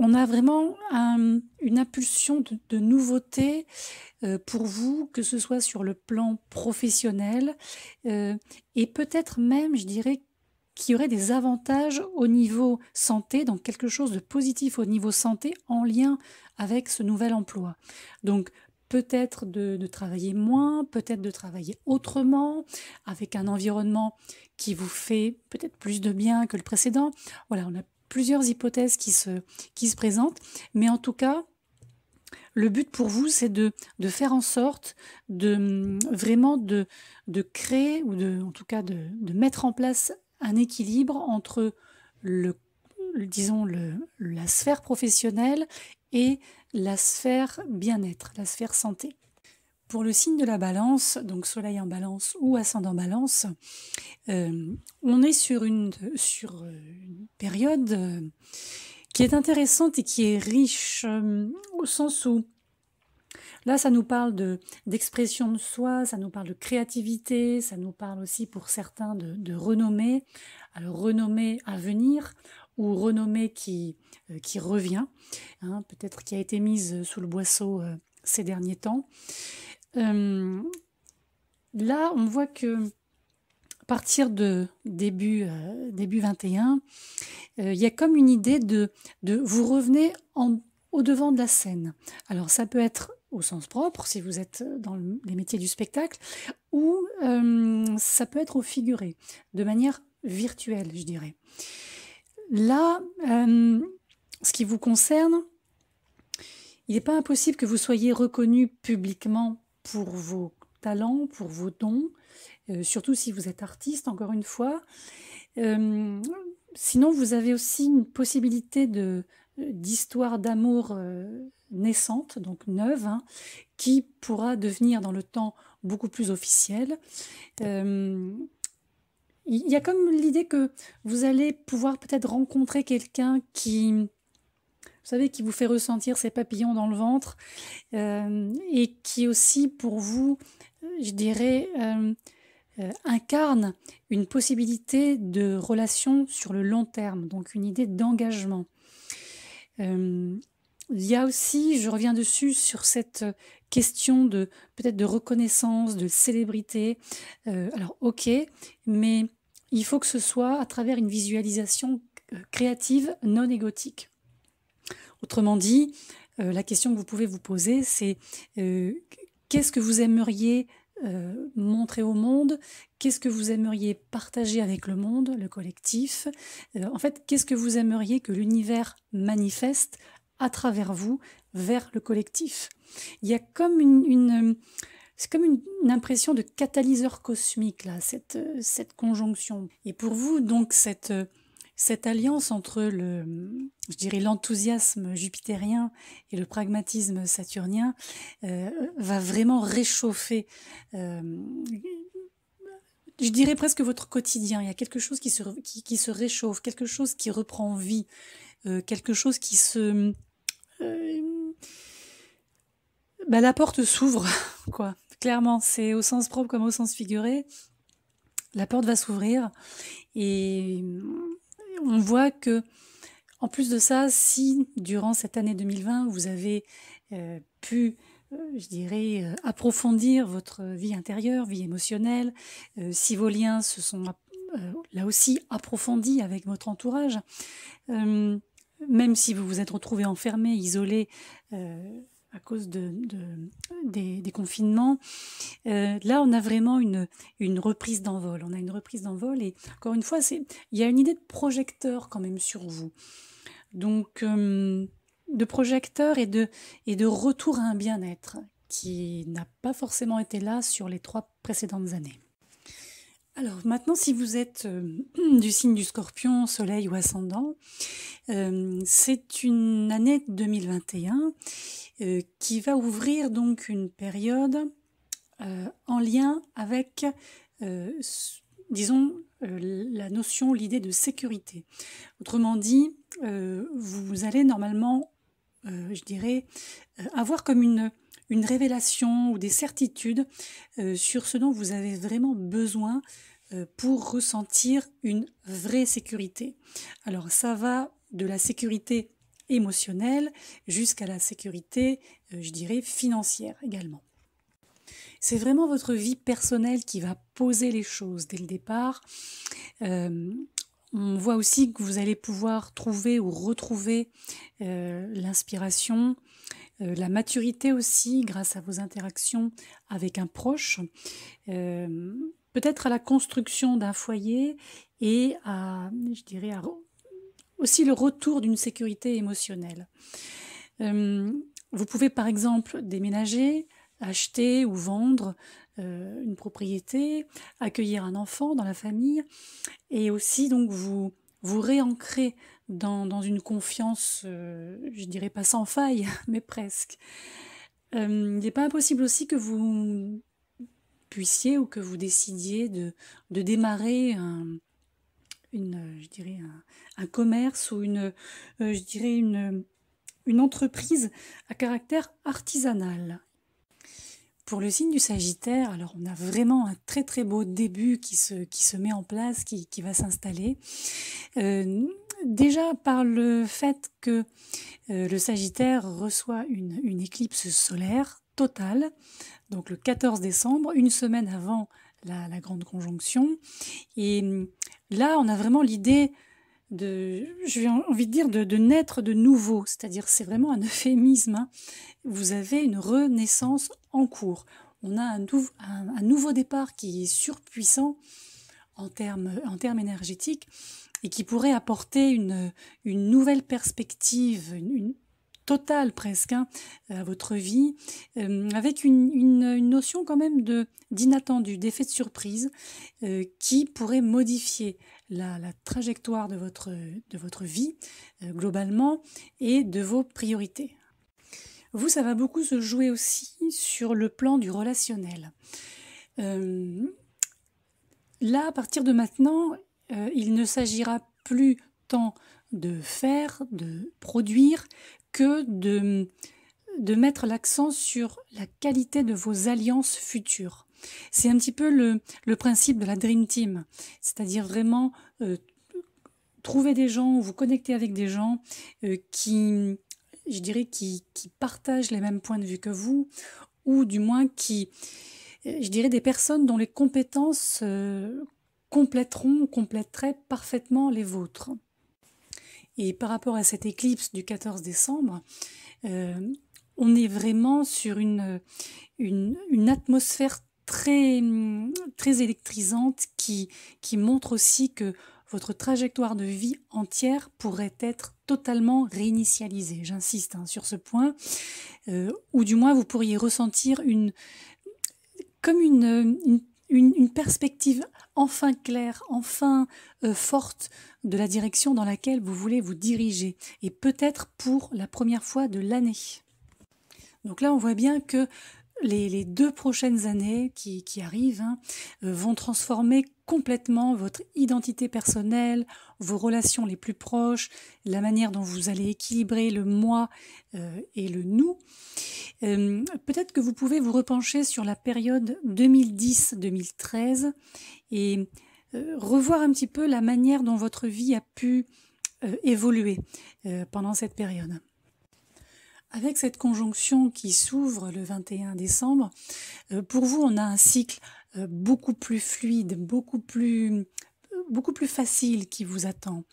on a vraiment une impulsion de nouveauté pour vous, que ce soit sur le plan professionnel et peut-être même, je dirais, qu'il y aurait des avantages au niveau santé, donc quelque chose de positif au niveau santé en lien avec ce nouvel emploi. Donc peut-être de travailler moins, peut-être de travailler autrement, avec un environnement qui vous fait peut-être plus de bien que le précédent. Voilà, on a plusieurs hypothèses qui se présentent, mais en tout cas, le but pour vous, c'est de faire en sorte vraiment de créer, ou en tout cas de mettre en place un équilibre entre disons la sphère professionnelle et la sphère bien-être, la sphère santé. Pour le signe de la Balance, donc Soleil en Balance ou Ascendant Balance, on est sur une période qui est intéressante et qui est riche, au sens où là ça nous parle d'expression de soi, ça nous parle de créativité, ça nous parle aussi pour certains de renommée, alors renommée à venir ou renommée qui revient, hein, peut-être qui a été mise sous le boisseau ces derniers temps. Là, on voit que à partir de début 21, il y a comme une idée de vous revenez au devant de la scène. Alors ça peut être au sens propre, si vous êtes dans les métiers du spectacle, ou ça peut être au figuré, de manière virtuelle, je dirais. Là, ce qui vous concerne, il n'est pas impossible que vous soyez reconnu publiquement pour vos talents, pour vos dons, surtout si vous êtes artiste, encore une fois. Sinon, vous avez aussi une possibilité d'histoire d'amour naissante, donc neuve, hein, qui pourra devenir dans le temps beaucoup plus officielle. Il y a comme l'idée que vous allez pouvoir peut-être rencontrer quelqu'un qui, vous savez, qui vous fait ressentir ces papillons dans le ventre, et qui aussi pour vous, je dirais, incarne une possibilité de relation sur le long terme, donc une idée d'engagement. Il y a aussi, je reviens dessus, sur cette question de peut-être de reconnaissance, de célébrité. Alors ok, mais il faut que ce soit à travers une visualisation créative non égotique. Autrement dit, la question que vous pouvez vous poser, c'est qu'est-ce que vous aimeriez montrer au monde? Qu'est-ce que vous aimeriez partager avec le monde, le collectif? En fait, qu'est-ce que vous aimeriez que l'univers manifeste à travers vous vers le collectif? Il y a comme c'est comme une impression de catalyseur cosmique, là, cette conjonction. Et pour vous, donc, cette alliance entre je dirais, l'enthousiasme jupitérien et le pragmatisme saturnien va vraiment réchauffer, je dirais presque votre quotidien. Il y a quelque chose qui se réchauffe, quelque chose qui reprend vie, quelque chose qui se... la porte s'ouvre, quoi. Clairement, c'est au sens propre comme au sens figuré. La porte va s'ouvrir et on voit que, en plus de ça, si durant cette année 2020, vous avez pu, je dirais, approfondir votre vie intérieure, vie émotionnelle, si vos liens se sont là aussi approfondis avec votre entourage, même si vous vous êtes retrouvé enfermé, isolé, à cause des confinements, là on a vraiment une reprise d'envol. On a une reprise d'envol et encore une fois, il y a une idée de projecteur quand même sur vous. Donc de projecteur et de retour à un bien-être qui n'a pas forcément été là sur les 3 précédentes années. Alors maintenant, si vous êtes du signe du Scorpion, Soleil ou Ascendant, c'est une année 2021 qui va ouvrir donc une période en lien avec, disons, la notion, l'idée de sécurité. Autrement dit, vous allez normalement, je dirais, avoir comme une révélation ou des certitudes sur ce dont vous avez vraiment besoin pour ressentir une vraie sécurité. Alors ça va de la sécurité émotionnelle jusqu'à la sécurité, je dirais, financière également. C'est vraiment votre vie personnelle qui va poser les choses dès le départ. On voit aussi que vous allez pouvoir trouver ou retrouver l'inspiration, la maturité aussi grâce à vos interactions avec un proche, peut-être à la construction d'un foyer et je dirais, aussi le retour d'une sécurité émotionnelle. Vous pouvez par exemple déménager, acheter ou vendre une propriété, accueillir un enfant dans la famille et aussi donc vous réancrer dans une confiance, je dirais pas sans faille, mais presque. Il n'est pas impossible aussi que vous puissiez ou que vous décidiez de démarrer je dirais un commerce ou je dirais une entreprise à caractère artisanal. Pour le signe du Sagittaire, alors on a vraiment un très très beau début qui se met en place, qui va s'installer. Déjà par le fait que le Sagittaire reçoit une éclipse solaire totale, donc le 14 décembre, une semaine avant la grande conjonction. Et là, on a vraiment l'idée j'ai envie de dire, de naître de nouveau. C'est-à-dire, c'est vraiment un euphémisme, hein. Vous avez une renaissance en cours. On a un nouveau départ qui est surpuissant en termes énergétiques et qui pourrait apporter une nouvelle perspective, une totale presque, hein, à votre vie, avec une notion quand même d'inattendu, d'effet de surprise, qui pourrait modifier la trajectoire de votre vie globalement et de vos priorités. Vous, ça va beaucoup se jouer aussi sur le plan du relationnel. Là, à partir de maintenant, il ne s'agira plus tant de faire, de produire, que de mettre l'accent sur la qualité de vos alliances futures. C'est un petit peu le principe de la Dream Team, c'est-à-dire vraiment trouver des gens, vous connecter avec des gens qui, je dirais, qui partagent les mêmes points de vue que vous, ou du moins qui, je dirais, des personnes dont les compétences compléteraient parfaitement les vôtres. Et par rapport à cette éclipse du 14 décembre, on est vraiment sur une atmosphère très, très électrisante qui montre aussi que votre trajectoire de vie entière pourrait être totalement réinitialisée. J'insiste sur ce point, ou du moins vous pourriez ressentir comme une perspective enfin claire, enfin forte de la direction dans laquelle vous voulez vous diriger, et peut-être pour la première fois de l'année. Donc là, on voit bien que les 2 prochaines années qui arrivent vont transformer complètement votre identité personnelle, vos relations les plus proches, la manière dont vous allez équilibrer le moi et le nous. Peut-être que vous pouvez vous repencher sur la période 2010-2013 et revoir un petit peu la manière dont votre vie a pu évoluer pendant cette période. Avec cette conjonction qui s'ouvre le 21 décembre, pour vous, on a un cycle beaucoup plus fluide, beaucoup plus facile qui vous attend.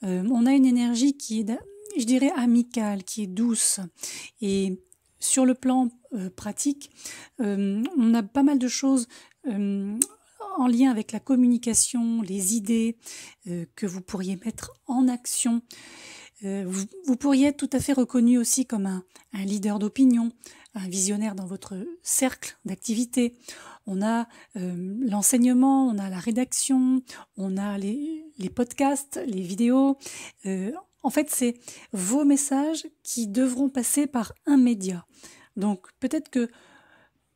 On a une énergie qui est, je dirais, amicale, qui est douce. Et sur le plan pratique, on a pas mal de choses en lien avec la communication, les idées que vous pourriez mettre en action. Vous pourriez être tout à fait reconnu aussi comme un leader d'opinion, un visionnaire dans votre cercle d'activité. On a l'enseignement, on a la rédaction, on a les podcasts, les vidéos. En fait, c'est vos messages qui devront passer par un média. Donc, peut-être que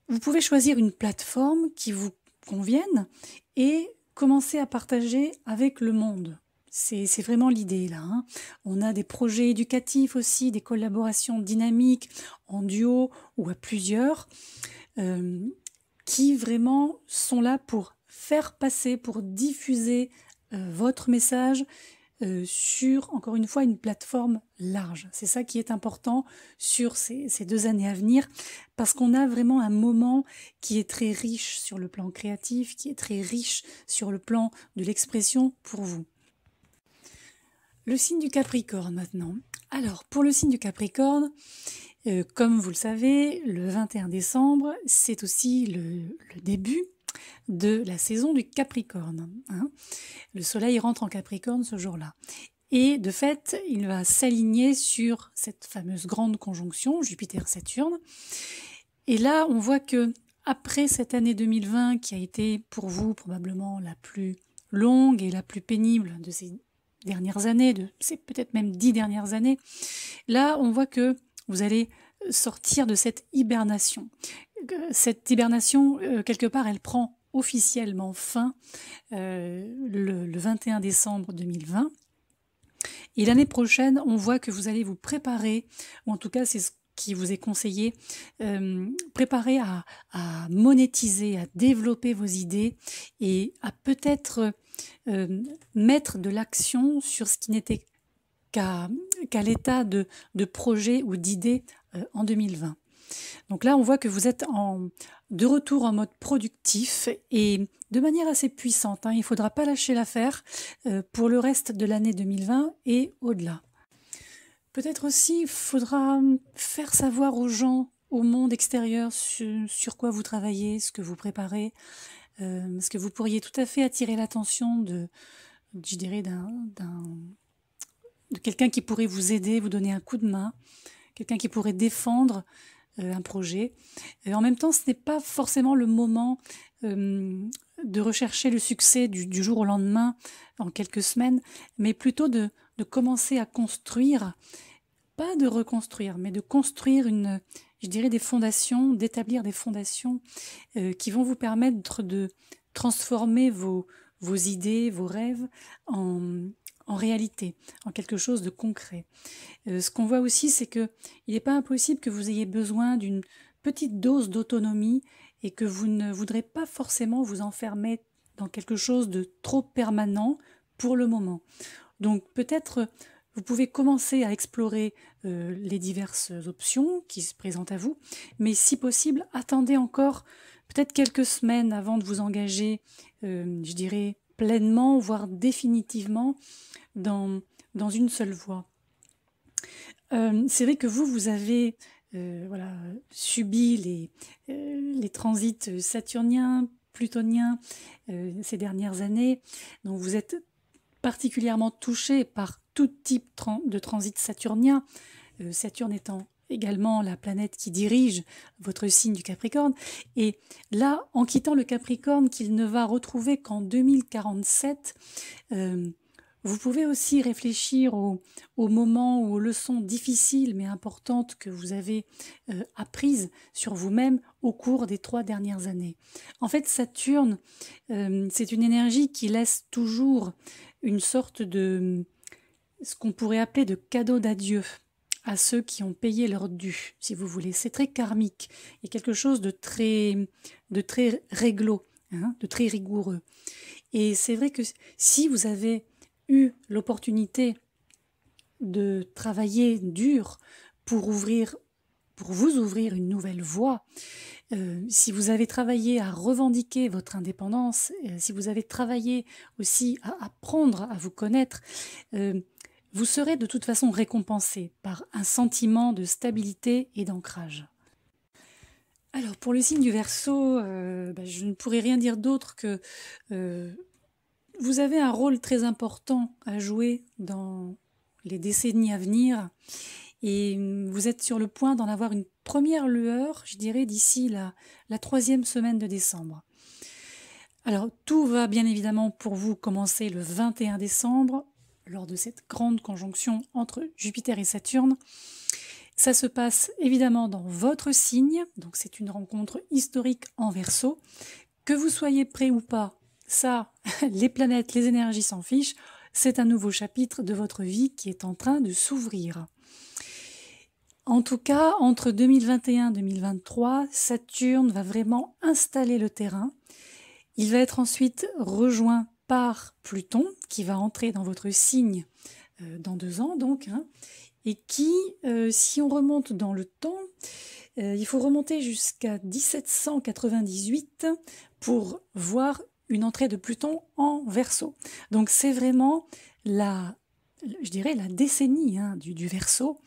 vous pouvez choisir une plateforme qui vous convienne et commencer à partager avec le monde. C'est vraiment l'idée là. On a des projets éducatifs aussi, des collaborations dynamiques en duo ou à plusieurs qui vraiment sont là pour faire passer, pour diffuser votre message sur, encore une fois, une plateforme large. C'est ça qui est important sur ces 2 années à venir, parce qu'on a vraiment un moment qui est très riche sur le plan créatif, qui est très riche sur le plan de l'expression pour vous. Le signe du Capricorne maintenant. Alors, pour le signe du Capricorne, comme vous le savez, le 21 décembre, c'est aussi le début de la saison du Capricorne. Le soleil rentre en Capricorne ce jour-là. Et de fait, il va s'aligner sur cette fameuse grande conjonction Jupiter-Saturne. Et là, on voit que après cette année 2020, qui a été pour vous probablement la plus longue et la plus pénible de ces dernières années, c'est peut-être même 10 dernières années, là on voit que vous allez sortir de cette hibernation. Cette hibernation, quelque part, elle prend officiellement fin le 21 décembre 2020. Et l'année prochaine, on voit que vous allez vous préparer, ou en tout cas c'est ce qui vous est conseillé, préparer à monétiser, à développer vos idées et à peut-être mettre de l'action sur ce qui n'était qu'à l'état de projet ou d'idée en 2020. Donc là, on voit que vous êtes de retour en mode productif et de manière assez puissante. Il ne faudra pas lâcher l'affaire pour le reste de l'année 2020 et au-delà. Peut-être aussi, il faudra faire savoir aux gens, au monde extérieur, sur quoi vous travaillez, ce que vous préparez, parce que vous pourriez tout à fait attirer l'attention de quelqu'un qui pourrait vous aider, vous donner un coup de main, quelqu'un qui pourrait défendre un projet. En même temps, ce n'est pas forcément le moment de rechercher le succès du jour au lendemain, en quelques semaines, mais plutôt de commencer à construire, pas de reconstruire, mais de construire je dirais des fondations, d'établir des fondations qui vont vous permettre de transformer vos idées, vos rêves en réalité, en quelque chose de concret. Ce qu'on voit aussi, c'est que il n'est pas impossible que vous ayez besoin d'une petite dose d'autonomie et que vous ne voudrez pas forcément vous enfermer dans quelque chose de trop permanent pour le moment. Donc peut-être vous pouvez commencer à explorer les diverses options qui se présentent à vous, mais si possible, attendez encore peut-être quelques semaines avant de vous engager, je dirais, pleinement, voire définitivement, dans une seule voie. C'est vrai que vous avez voilà, subi les transits saturniens, plutoniens ces dernières années, donc vous êtes particulièrement touché par tout type de transit saturnien, Saturne étant également la planète qui dirige votre signe du Capricorne. Et là, en quittant le Capricorne, qu'il ne va retrouver qu'en 2047, vous pouvez aussi réfléchir aux moments ou aux leçons difficiles mais importantes que vous avez apprises sur vous-même au cours des 3 dernières années. En fait, Saturne, c'est une énergie qui laisse toujours une sorte de ce qu'on pourrait appeler de cadeau d'adieu à ceux qui ont payé leur dû, si vous voulez. C'est très karmique. Il y a quelque chose de très réglo, de très rigoureux. Et c'est vrai que si vous avez eu l'opportunité de travailler dur pour vous ouvrir une nouvelle voie, si vous avez travaillé à revendiquer votre indépendance, si vous avez travaillé aussi à apprendre à vous connaître, vous serez de toute façon récompensé par un sentiment de stabilité et d'ancrage. Alors pour le signe du Verseau, je ne pourrais rien dire d'autre que vous avez un rôle très important à jouer dans les décennies à venir et vous êtes sur le point d'en avoir une première lueur, je dirais, d'ici la 3e semaine de décembre. Alors tout va bien évidemment pour vous commencer le 21 décembre, lors de cette grande conjonction entre Jupiter et Saturne. Ça se passe évidemment dans votre signe, donc c'est une rencontre historique en Verseau. Que vous soyez prêt ou pas, ça, les planètes, les énergies s'en fichent, c'est un nouveau chapitre de votre vie qui est en train de s'ouvrir. En tout cas, entre 2021 et 2023, Saturne va vraiment installer le terrain. Il va être ensuite rejoint par Pluton, qui va entrer dans votre signe dans 2 ans, donc, et qui, si on remonte dans le temps, il faut remonter jusqu'à 1798 pour voir une entrée de Pluton en Verseau. Donc c'est vraiment je dirais la décennie du Verseau,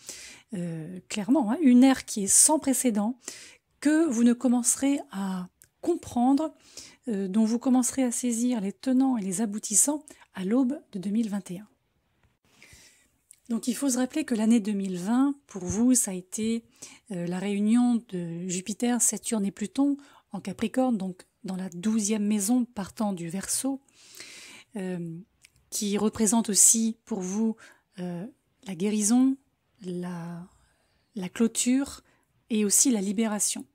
clairement, une ère qui est sans précédent, que vous ne commencerez à comprendre, dont vous commencerez à saisir les tenants et les aboutissants à l'aube de 2021. Donc il faut se rappeler que l'année 2020, pour vous, ça a été la réunion de Jupiter, Saturne et Pluton en Capricorne, donc dans la 12e maison partant du Verseau, qui représente aussi pour vous la guérison, la clôture et aussi la libération.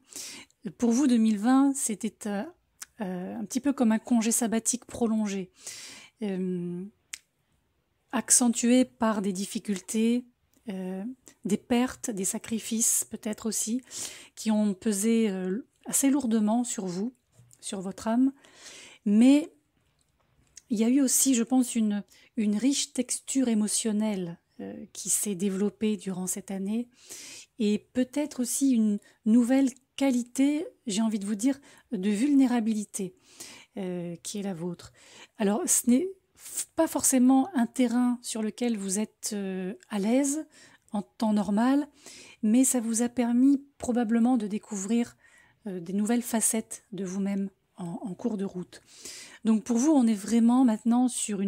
Pour vous, 2020, c'était un petit peu comme un congé sabbatique prolongé, accentué par des difficultés, des pertes, des sacrifices peut-être aussi, qui ont pesé assez lourdement sur vous, sur votre âme. Mais il y a eu aussi, je pense, une riche texture émotionnelle qui s'est développée durant cette année, et peut-être aussi une nouvelle qualité, j'ai envie de vous dire, de vulnérabilité qui est la vôtre. Alors, ce n'est pas forcément un terrain sur lequel vous êtes à l'aise en temps normal, mais ça vous a permis probablement de découvrir des nouvelles facettes de vous-même en cours de route. Donc pour vous, on est vraiment maintenant sur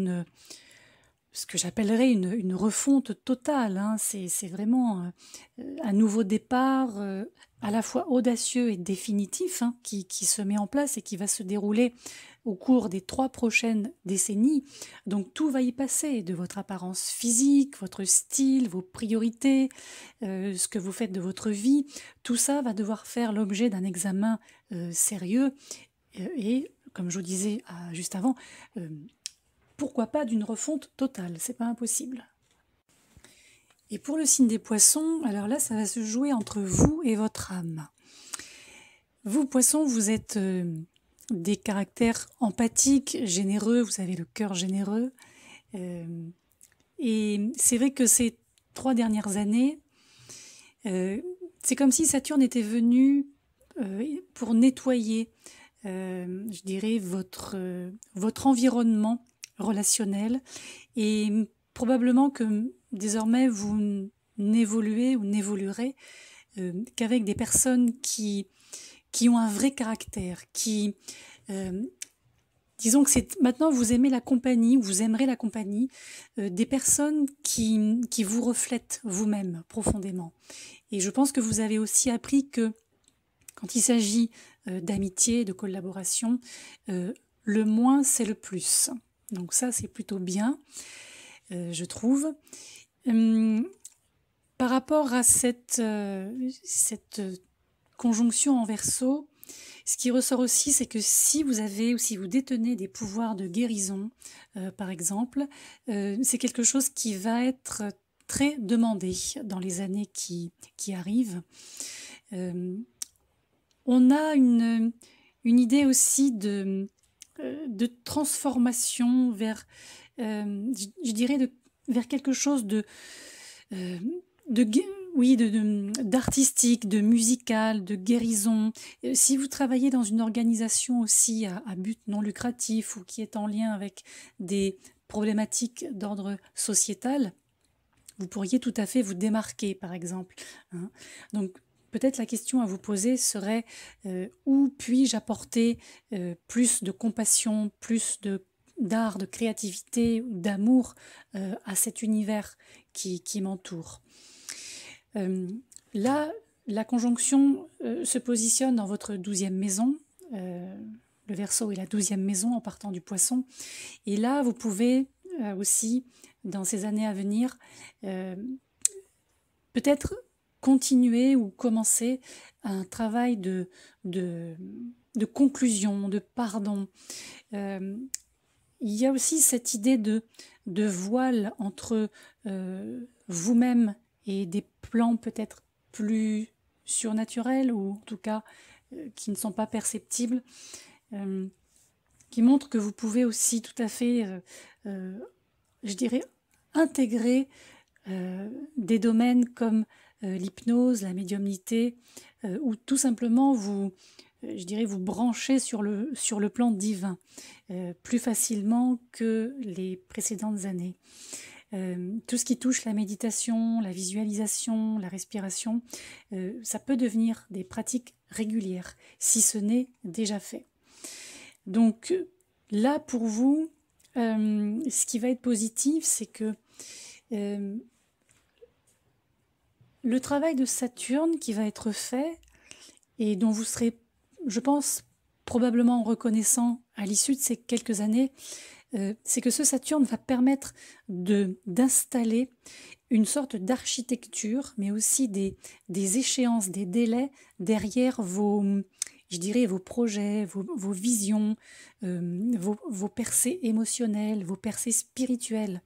ce que j'appellerais une refonte totale, hein. C'est vraiment un nouveau départ à la fois audacieux et définitif, hein, qui se met en place et qui va se dérouler au cours des 3 prochaines décennies. Donc tout va y passer, de votre apparence physique, votre style, vos priorités, ce que vous faites de votre vie. Tout ça va devoir faire l'objet d'un examen sérieux et, comme je vous disais juste avant, pourquoi pas d'une refonte totale, c'est pas impossible. Et pour le signe des poissons, alors là, ça va se jouer entre vous et votre âme. Vous, poissons, vous êtes des caractères empathiques, généreux, vous avez le cœur généreux. Et c'est vrai que ces 3 dernières années, c'est comme si Saturne était venu pour nettoyer, je dirais, votre environnement relationnel, et probablement que désormais vous n'évoluez ou n'évoluerez qu'avec des personnes qui ont un vrai caractère, disons que maintenant vous aimez la compagnie, vous aimerez la compagnie des personnes qui vous reflètent vous-même profondément. Et je pense que vous avez aussi appris que quand il s'agit d'amitié, de collaboration, le moins c'est le plus. Donc ça, c'est plutôt bien, je trouve. Par rapport à cette conjonction en Verseau, ce qui ressort aussi, c'est que si vous avez ou si vous détenez des pouvoirs de guérison, par exemple, c'est quelque chose qui va être très demandé dans les années qui arrivent. On a une idée aussi de transformation vers, je dirais, vers quelque chose d'artistique, de musical, de guérison. Si vous travaillez dans une organisation aussi à but non lucratif ou qui est en lien avec des problématiques d'ordre sociétal, vous pourriez tout à fait vous démarquer, par exemple, hein. Donc, peut-être la question à vous poser serait où puis-je apporter plus de compassion, plus d'art, de créativité, d'amour à cet univers qui m'entoure. Là, la conjonction se positionne dans votre 12e maison. Le Verseau est la 12e maison en partant du Poisson. Et là, vous pouvez aussi, dans ces années à venir, peut-être continuer ou commencer un travail de conclusion, de pardon. Il y a aussi cette idée de voile entre vous-même et des plans peut-être plus surnaturels, ou en tout cas qui ne sont pas perceptibles, qui montrent que vous pouvez aussi tout à fait, je dirais, intégrer des domaines comme l'hypnose, la médiumnité, ou tout simplement je dirais, vous brancher sur le plan divin plus facilement que les précédentes années. Tout ce qui touche la méditation, la visualisation, la respiration, ça peut devenir des pratiques régulières, si ce n'est déjà fait. Donc là, pour vous, ce qui va être positif, c'est que le travail de Saturne qui va être fait, et dont vous serez, je pense, probablement reconnaissant à l'issue de ces quelques années, c'est que ce Saturne va permettre d'installer une sorte d'architecture, mais aussi des échéances, des délais derrière vos projets, vos visions, vos percées émotionnelles, vos percées spirituelles.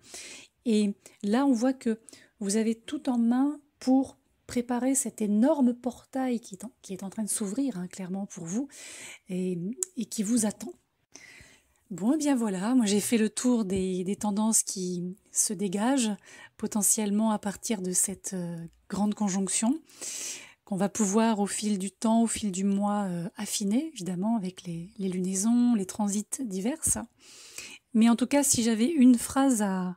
Et là, on voit que vous avez tout en main pour préparer cet énorme portail qui est en train de s'ouvrir, hein, clairement pour vous, et qui vous attend. Bon, et bien voilà, moi j'ai fait le tour des tendances qui se dégagent potentiellement à partir de cette grande conjonction, qu'on va pouvoir au fil du temps, au fil du mois affiner, évidemment, avec les lunaisons, les transits diverses. Mais en tout cas, si j'avais une phrase à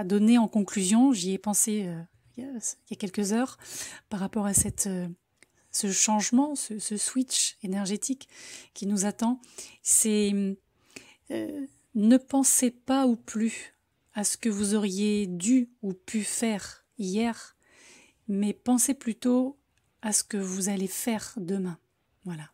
donner en conclusion, j'y ai pensé il y a quelques heures, par rapport à ce changement, ce switch énergétique qui nous attend, c'est ne pensez pas ou plus à ce que vous auriez dû ou pu faire hier, mais pensez plutôt à ce que vous allez faire demain. Voilà.